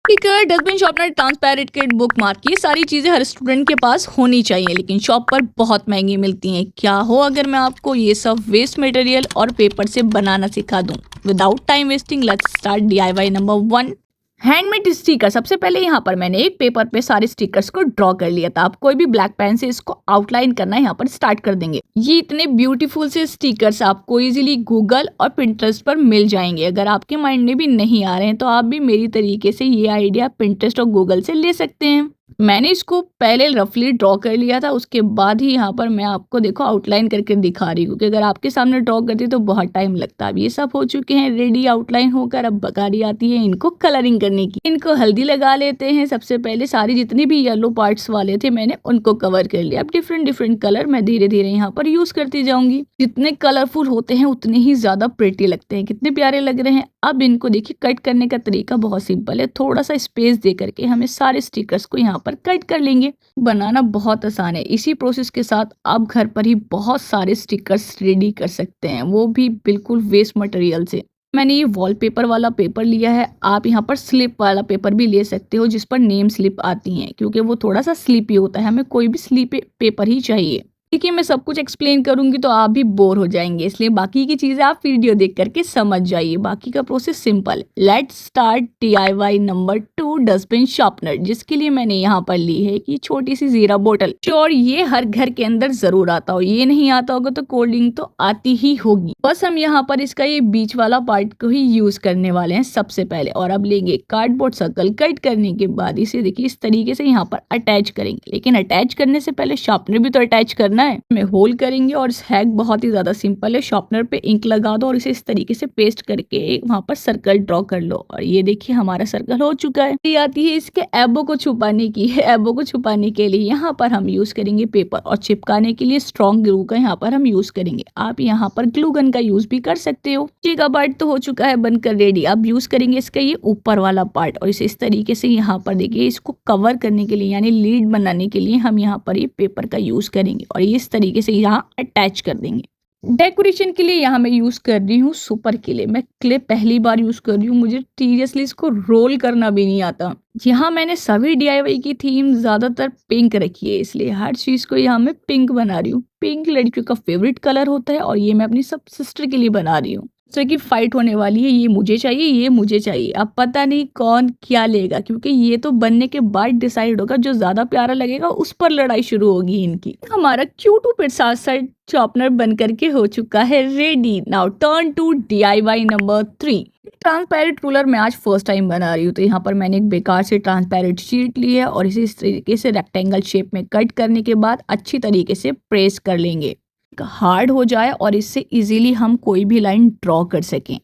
Sticker, dustbin sharpener, transparent kit, book mark, ये सारी चीजें हर स्टूडेंट के पास होनी चाहिए, लेकिन शॉप पर बहुत महंगी मिलती हैं। क्या हो अगर मैं आपको ये सब वेस्ट मटेरियल और पेपर से बनाना सिखा दूं? Without time wasting let's start DIY number 1, handmade sticker. सबसे पहले यहाँ पर मैंने एक पेपर पे सारे स्टिकर्स को ड्रॉ कर लिया था। आप कोई भी ब्लैक पेन से इसको आउटलाइन करना यहाँ पर स्टार्ट कर देंगे। ये इतने ब्यूटीफुल से स्टिकर्स आपको इजीली गूगल और पिंटरेस्ट पर मिल जाएंगे। अगर आपके माइंड में भी नहीं आ रहे हैं तो आप भी मेरी तरीके से ये आइडिया पिंटरेस्ट और गूगल से ले सकते हैं। मैंने इसको पहले रफली ड्रॉ कर लिया था, उसके बाद ही यहाँ पर मैं आपको देखो आउटलाइन करके दिखा रही हूँ, क्योंकि अगर आपके सामने ड्रॉ करती तो बहुत टाइम लगता। अब ये सब हो चुके हैं रेडी आउटलाइन होकर। अब बारी आती है इनको कलरिंग करने की। इनको हल्दी लगा लेते हैं। सबसे पहले सारी जितनी भी येलो पार्ट्स वाले थे मैंने उनको कवर कर लिया। अब डिफरेंट डिफरेंट कलर मैं धीरे धीरे यहाँ पर यूज करती जाऊंगी। जितने कलरफुल होते हैं उतने ही ज्यादा प्रिटी लगते हैं। कितने प्यारे लग रहे हैं। अब इनको देखिए कट करने का तरीका बहुत सिंपल है। थोड़ा सा स्पेस दे करके हमें सारे स्टिकर्स को यहाँ पर कट कर लेंगे। बनाना बहुत आसान है। इसी प्रोसेस के साथ आप घर पर ही बहुत सारे स्टिकर्स रेडी कर सकते हैं, वो भी बिल्कुल वेस्ट मटेरियल से। मैंने ये वॉलपेपर वाला पेपर लिया है। आप यहाँ पर स्लिप वाला पेपर भी ले सकते हो जिस पर नेम स्लिप आती हैं, क्योंकि वो थोड़ा सा स्लिपी होता है। हमें कोई भी स्लिप पेपर ही चाहिए। देखिए मैं सब कुछ एक्सप्लेन करूंगी तो आप भी बोर हो जाएंगे, इसलिए बाकी की चीजें आप वीडियो देख करके समझ जाइए। बाकी का प्रोसेस सिंपल है। Let's start DIY number 2, dustbin sharpener, जिसके लिए मैंने यहाँ पर ली है कि छोटी सी जीरा बोतल। श्योर ये हर घर के अंदर जरूर आता हो, ये नहीं आता होगा तो कोल्ड ड्रिंक तो आती ही होगी। बस हम यहाँ पर इसका ये बीच वाला पार्ट को ही यूज करने वाले हैं सबसे पहले। और अब लेंगे कार्डबोर्ड सर्कल। कट करने के बाद इसे देखिए इस तरीके से यहाँ पर अटैच करेंगे, लेकिन अटैच करने से पहले शार्पनर भी तो अटैच करना है। में होल करेंगे और इस हैक बहुत ही ज्यादा सिंपल है। शार्पनर पे इंक लगा दो और इसे इस तरीके से पेस्ट करके एक वहां पर सर्कल ड्रॉ कर लो। और ये देखिए हमारा सर्कल हो चुका है। ये आती है इसके एबो को छुपाने की है। एबो को छुपाने के लिए यहाँ पर हम यूज करेंगे पेपर, और चिपकाने के लिए स्ट्रॉन्ग ग्लू का यहाँ पर हम यूज करेंगे। आप यहाँ पर ग्लू गन का यूज भी कर सकते हो। ठीक है, पार्ट तो हो चुका है बनकर रेडी। अब यूज करेंगे इसका ये ऊपर वाला पार्ट, और इसे इस तरीके से यहाँ पर देखिए इसको कवर करने के लिए यानी लीड बनाने के लिए हम यहाँ पर ये पेपर का यूज करेंगे और इस तरीके से यहाँ अटैच कर देंगे। डेकोरेशन के लिए यहाँ मैं यूज कर रही हूँ सुपर क्ले। मैं क्ले पहली बार यूज कर रही हूँ, मुझे सीरियसली इसको रोल करना भी नहीं आता। यहाँ मैंने सभी DIY की थीम ज्यादातर पिंक रखी है, इसलिए हर चीज को यहाँ मैं पिंक बना रही हूँ। पिंक लड़कियों का फेवरेट कलर होता है और ये मैं अपनी सब सिस्टर के लिए बना रही हूँ। तो की फाइट होने वाली है, ये मुझे चाहिए, ये मुझे चाहिए। अब पता नहीं कौन क्या लेगा, क्योंकि ये तो बनने के बाद डिसाइड होगा। जो ज्यादा प्यारा लगेगा उस पर लड़ाई शुरू होगी इनकी। हमारा क्यूट पे साथ साइड शार्पनर बन करके हो चुका है ready. Now turn to DIY number 3, transparent ruler. मैं आज फर्स्ट टाइम बना रही हूँ, तो यहाँ पर मैंने एक बेकार से ट्रांसपेरेंट शीट ली है और इसे इस तरीके से रेक्टेंगल शेप में कट करने के बाद अच्छी तरीके से प्रेस कर लेंगे, हार्ड हो जाए और इससे इजीली हम कोई भी लाइन ड्रॉ कर सकें।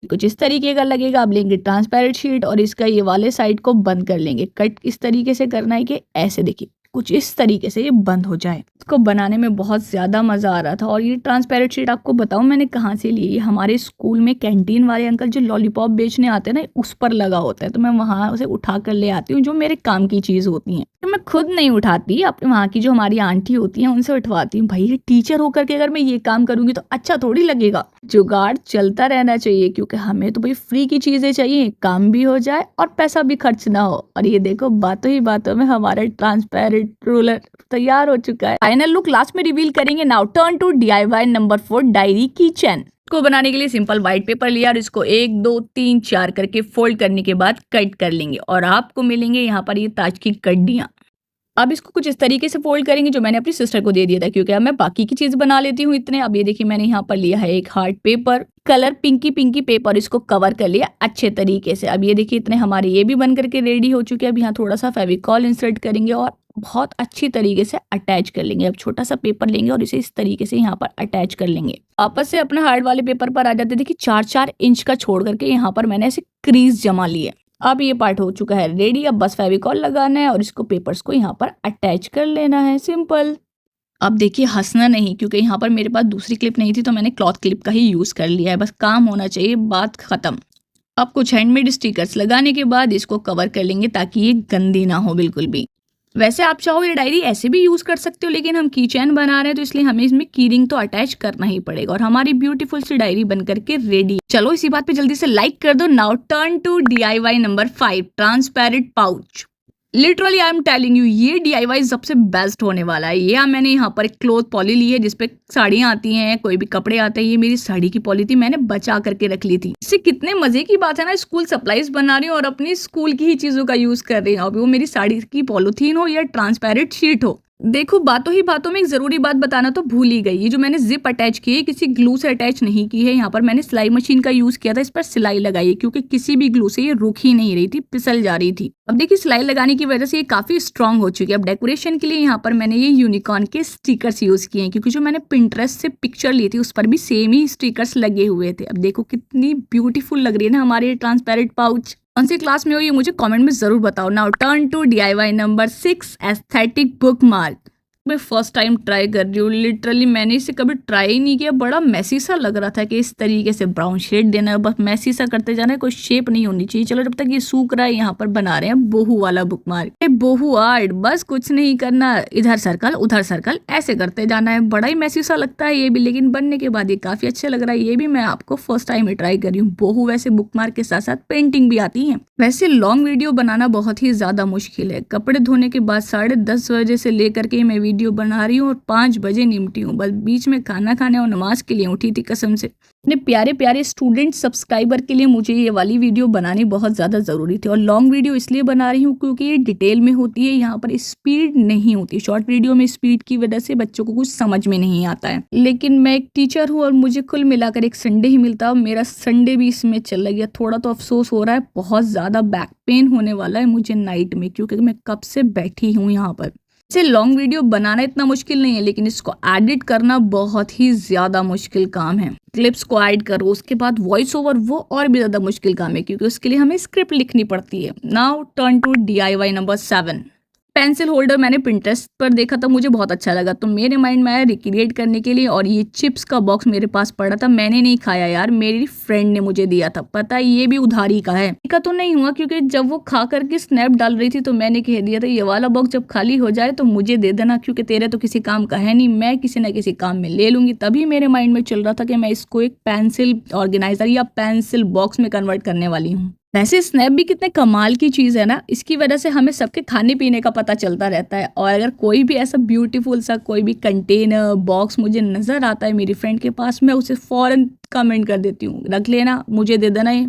कुछ इस तरीके का लगेगा। अब लेंगे ट्रांसपेरेंट शीट और इसका ये वाले साइड को बंद कर लेंगे। कट इस तरीके से करना है कि ऐसे देखिए कुछ इस तरीके से ये बंद हो जाए। इसको बनाने में बहुत ज़्यादा मज़ा आ रहा था। और ये ट्रांसपेरेंट शीट आपको बताऊं मैंने कहाँ से ली है। हमारे स्कूल में कैंटीन वाले अंकल जो लॉलीपॉप बेचने आते हैं ना, उस पर लगा होता है, तो मैं वहाँ से उठा कर ले आती हूँ। जो मेरे काम की चीज़ होती हैं तो मैं खुद नहीं उठाती, अपने वहाँ की जो हमारी आंटी होती हैं उनसे उठवाती हूँ। भाई टीचर होकर के अगर मैं ये काम करूँगी तो अच्छा थोड़ी लगेगा। जुगाड़ चलता रहना चाहिए, क्योंकि हमें तो भाई फ्री की चीज़ें चाहिए, काम भी हो जाए और पैसा भी खर्च ना हो। और ये देखो बातों ही बातों में हमारा ट्रांसपेरेंट रूलर तैयार हो चुका है। फाइनल लुक लास्ट में रिवील करेंगे। Now turn to DIY number 4, diary kitchen. को बनाने के लिए सिंपल व्हाइट पेपर लिया और इसको 1 2 3 4 करके फोल्ड करने के बाद कट कर लेंगे और आपको मिलेंगे यहाँ पर ये ताज की कड्डियाँ। अब इसको कुछ इस तरीके से फोल्ड करेंगे, जो मैंने अपनी सिस्टर को दे दिया था, क्योंकि अब मैं बाकी की चीज बना लेती हूँ इतने। अब ये देखिए मैंने यहाँ पर लिया है एक hard paper, colour pinky pinky paper, इसको कवर कर लिया अच्छे तरीके से। अब ये देखिए इतने हमारे ये भी बन करके रेडी हो चुके हैं। अब यहाँ थोड़ा सा फेविकॉल इंसर्ट करेंगे और बहुत अच्छी तरीके से अटैच कर लेंगे। अब छोटा सा पेपर लेंगे और इसे इस तरीके से यहाँ पर अटैच कर लेंगे। वापस से अपना हार्ड वाले पेपर पर आ जाते। देखिए 4-4 इंच का छोड़ करके यहाँ पर मैंने ऐसे क्रीज जमा लिए। अब ये पार्ट हो चुका है रेडी। अब बस फेविकॉल लगाना है और इसको पेपर्स को यहाँ पर अटैच कर लेना है, सिंपल। अब देखिए हंसना नहीं, क्योंकि यहाँ पर मेरे पास दूसरी क्लिप नहीं थी तो मैंने क्लॉथ क्लिप का ही यूज कर लिया है। बस काम होना चाहिए, बात खत्म। अब कुछ हैंडमेड स्टिकर्स लगाने के बाद इसको कवर कर लेंगे ताकि ये गंदी ना हो बिल्कुल भी। वैसे आप चाहो ये डायरी ऐसे भी यूज कर सकते हो, लेकिन हम की चेन बना रहे हैं तो इसलिए हमें इसमें की रिंग तो अटैच करना ही पड़ेगा और हमारी ब्यूटीफुल सी डायरी बन करके रेडी। चलो इसी बात पे जल्दी से लाइक कर दो। Now turn to DIY number 5, transparent pouch. Literally I am telling you, ये DIY सबसे बेस्ट होने वाला है। ये मैंने यहाँ पर एक क्लोथ पॉली ली है जिसपे साड़ियाँ आती हैं, कोई भी कपड़े आते हैं। ये मेरी साड़ी की पॉली थी, मैंने बचा करके रख ली थी। इससे कितने मजे की बात है ना, स्कूल सप्लाईज बना रही हूँ और अपनी स्कूल की ही चीजों का यूज कर रही हूँ। अब वो मेरी साड़ी की पॉलीथीन हो या ट्रांसपेरेंट शीट हो। देखो बातों ही बातों में एक जरूरी बात बताना तो भूल ही गई। ये जो मैंने जिप अटैच की है किसी ग्लू से अटैच नहीं की है। यहाँ पर मैंने सिलाई मशीन का यूज किया था, इस पर सिलाई लगाई है क्योंकि किसी भी ग्लू से ये रुक ही नहीं रही थी, फिसल जा रही थी। अब देखिए सिलाई लगाने की वजह से ये काफी स्ट्रांग हो चुकी है। अब डेकोरेशन के लिए यहाँ पर मैंने ये यूनिकॉर्न के स्टिकर्स यूज किए हैं क्योंकि जो मैंने पिंटरेस्ट से पिक्चर ली थी उस पर भी सेम ही स्टिकर्स लगे हुए थे। अब देखो कितनी ब्यूटीफुल लग रही है ना हमारे ट्रांसपेरेंट पाउच। कौन सी क्लास में हो ये मुझे कमेंट में जरूर बताओ। Now turn to DIY number 6, aesthetic bookmark. मैं फर्स्ट टाइम ट्राई कर रही हूँ। लिटरली मैंने इसे कभी ट्राई ही नहीं किया। बड़ा मैसी सा लग रहा था कि इस तरीके से ब्राउन शेड देना है, बस मैसी सा करते जाना है, कोई शेप नहीं होनी चाहिए। चलो जब तक ये सूख रहा है यहाँ पर बना रहे हैं बोहू वाला बुक मार्क। बोहू आर्ट, बस कुछ नहीं करना, इधर सर्कल उधर सर्कल ऐसे करते जाना है। बड़ा ही मैसी सा लगता है ये भी, लेकिन बनने के बाद ये काफी अच्छा लग रहा है। ये भी मैं आपको फर्स्ट टाइम ही ट्राई कर रही हूँ। बोहू वैसे बुक मार्क के साथ साथ पेंटिंग भी आती है। वैसे लॉन्ग वीडियो बनाना बहुत ही ज्यादा मुश्किल है। कपड़े धोने के बाद 10:30 बजे से लेकर के मैं वीडियो बना रही हूँ और 5 बजे निपटी हूँ। बस बीच में खाना खाने और नमाज के लिए उठी थी कसम से। अपने प्यारे प्यारे स्टूडेंट सब्सक्राइबर के लिए मुझे ये वाली वीडियो बनानी बहुत ज़्यादा ज़रूरी थी। और लॉन्ग वीडियो इसलिए बना रही हूँ क्योंकि ये डिटेल में होती है, यहाँ पर स्पीड नहीं होती। शॉर्ट वीडियो में स्पीड की वजह से बच्चों को कुछ समझ में नहीं आता है। लेकिन मैं एक टीचर हूँ और मुझे कुल मिलाकर एक संडे ही मिलता है। मेरा संडे भी इसमें चला गया। थोड़ा तो अफसोस हो रहा है, बहुत ज़्यादा बैक पेन होने वाला है मुझे नाइट में क्योंकि मैं कब से बैठी हूँ यहाँ पर। इसे लॉन्ग वीडियो बनाना इतना मुश्किल नहीं है, लेकिन इसको एडिट करना बहुत ही ज्यादा मुश्किल काम है। क्लिप्स को ऐड करो, उसके बाद वॉइस ओवर, वो और भी ज्यादा मुश्किल काम है क्योंकि उसके लिए हमें स्क्रिप्ट लिखनी पड़ती है। Now turn to DIY number 7, pencil holder. मैंने पिंटरेस्ट पर देखा था, मुझे बहुत अच्छा लगा तो मेरे माइंड में आया रिक्रिएट करने के लिए। और ये चिप्स का बॉक्स मेरे पास पड़ा था, मैंने नहीं खाया यार, मेरी फ्रेंड ने मुझे दिया था। पता है ये भी उधारी का है। का तो नहीं हुआ क्योंकि जब वो खा करके स्नैप डाल रही थी तो मैंने कह दिया था ये वाला बॉक्स जब खाली हो जाए तो मुझे दे देना क्योंकि तेरे तो किसी काम का है नहीं, मैं किसी न किसी काम में ले लूंगी। तभी मेरे माइंड में चल रहा था कि मैं इसको एक पेंसिल ऑर्गेनाइजर या पेंसिल बॉक्स में कन्वर्ट करने वाली हूँ। वैसे स्नैप भी कितने कमाल की चीज़ है ना, इसकी वजह से हमें सबके खाने पीने का पता चलता रहता है। और अगर कोई भी ऐसा ब्यूटीफुल सा कोई भी कंटेनर बॉक्स मुझे नज़र आता है मेरी फ्रेंड के पास, मैं उसे फ़ौरन कमेंट कर देती हूँ, रख लेना, मुझे दे देना ये।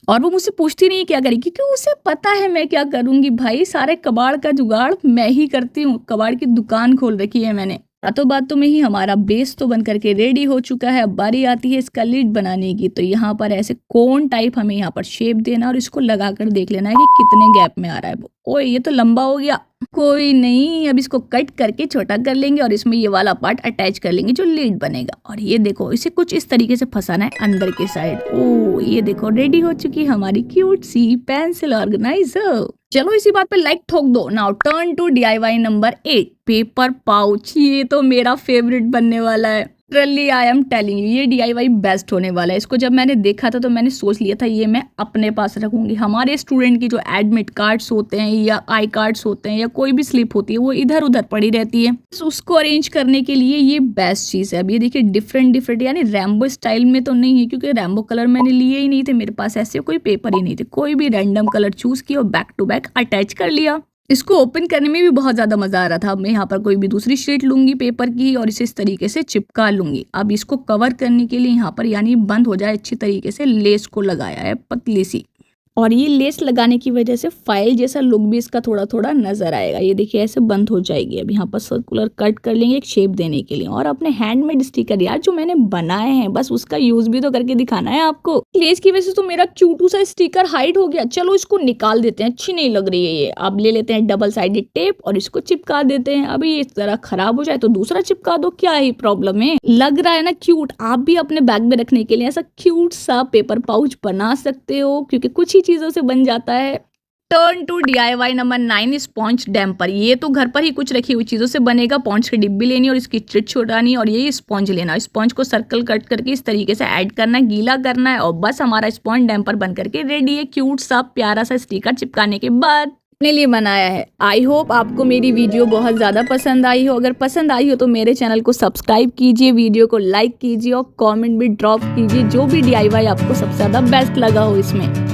और वो मुझसे पूछती नहीं क्या करेगी क्योंकि उसे पता है मैं क्या करूँगी। भाई सारे कबाड़ का जुगाड़ मैं ही करती हूँ, कबाड़ की दुकान खोल रखी है मैंने। बातों में ही हमारा बेस तो बन करके रेडी हो चुका है। अब बारी आती है इसका लिड बनाने की। तो यहाँ पर ऐसे कोन टाइप हमें यहाँ पर शेप देना और इसको लगाकर देख लेना है कि कितने गैप में आ रहा है वो। ओए ये तो लंबा हो गया, कोई नहीं, अब इसको कट करके छोटा कर लेंगे और इसमें ये वाला पार्ट अटैच कर लेंगे जो लीड बनेगा। और ये देखो इसे कुछ इस तरीके से फंसाना है अंदर के साइड। ओ ये देखो रेडी हो चुकी है हमारी क्यूट सी पेंसिल ऑर्गेनाइजर। चलो इसी बात पे लाइक ठोक दो। Now turn to DIY number 8, paper pouch. ये तो मेरा फेवरेट बनने वाला है। Literally I am telling you, ये DIY बेस्ट होने वाला है। इसको जब मैंने देखा था तो मैंने सोच लिया था ये मैं अपने पास रखूंगी। हमारे स्टूडेंट की जो एडमिट कार्ड्स होते हैं या आई कार्ड्स होते हैं या कोई भी स्लिप होती है वो इधर उधर पड़ी रहती है, उसको अरेंज करने के लिए ये बेस्ट चीज़ है। अब ये देखिए डिफरेंट यानी रैम्बो स्टाइल में तो नहीं है क्योंकि रैम्बो कलर मैंने लिए ही नहीं थे, मेरे पास ऐसे कोई पेपर ही नहीं थे। कोई भी रैंडम कलर चूज किया और बैक टू बैक अटैच कर लिया। इसको ओपन करने में भी बहुत ज़्यादा मज़ा आ रहा था। अब मैं यहाँ पर कोई भी दूसरी शीट लूंगी पेपर की और इसे इस तरीके से चिपका लूंगी। अब इसको कवर करने के लिए यहाँ पर यानी बंद हो जाए अच्छी तरीके से लेस को लगाया है पतली सी। और ये लेस लगाने की वजह से फाइल जैसा लुक भी इसका थोड़ा थोड़ा नजर आएगा। ये देखिए ऐसे बंद हो जाएगी। अब यहाँ पर सर्कुलर कट कर लेंगे एक शेप देने के लिए। और अपने हैंडमेड स्टिकर यार जो मैंने बनाए हैं बस उसका यूज भी तो करके दिखाना है आपको। लेस की वजह से तो मेरा क्यूटू सा स्टिकर हाइड हो गया। चलो इसको निकाल देते हैं, अच्छी नहीं लग रही है ये। अब ले लेते हैं डबल साइडेड टेप और इसको चिपका देते हैं। अभी ये जरा खराब हो जाए तो दूसरा चिपका दो, क्या ही प्रॉब्लम है। लग रहा है ना क्यूट। आप भी अपने बैग में रखने के लिए ऐसा क्यूट सा पेपर पाउच बना सकते हो क्योंकि कुछ ही चीजों से बन जाता है। Turn to DIY number 9, sponge damper. ये तो घर पर ही कुछ रखी हुई चीजों से बनेगा। पॉन्च की डिब्बी लेनी और इसकी चिट छुड़ानी और ये स्पॉन्ज लेना। स्पॉन्ज को सर्कल कट करके इस तरीके से ऐड करना है, गीला करना है और बस हमारा स्पॉन्ज डैम्पर बन करके रेडी है। क्यूट सा प्यारा सा स्टिकर चिपकाने के बाद। अपने लिए बनाया है। आई होप आपको मेरी वीडियो बहुत ज़्यादा पसंद आई हो। अगर पसंद आई हो तो मेरे चैनल को सब्सक्राइब कीजिए, वीडियो को लाइक कीजिए और कमेंट भी ड्रॉप कीजिए जो भी DIY आपको सबसे ज़्यादा बेस्ट लगा हो इसमें।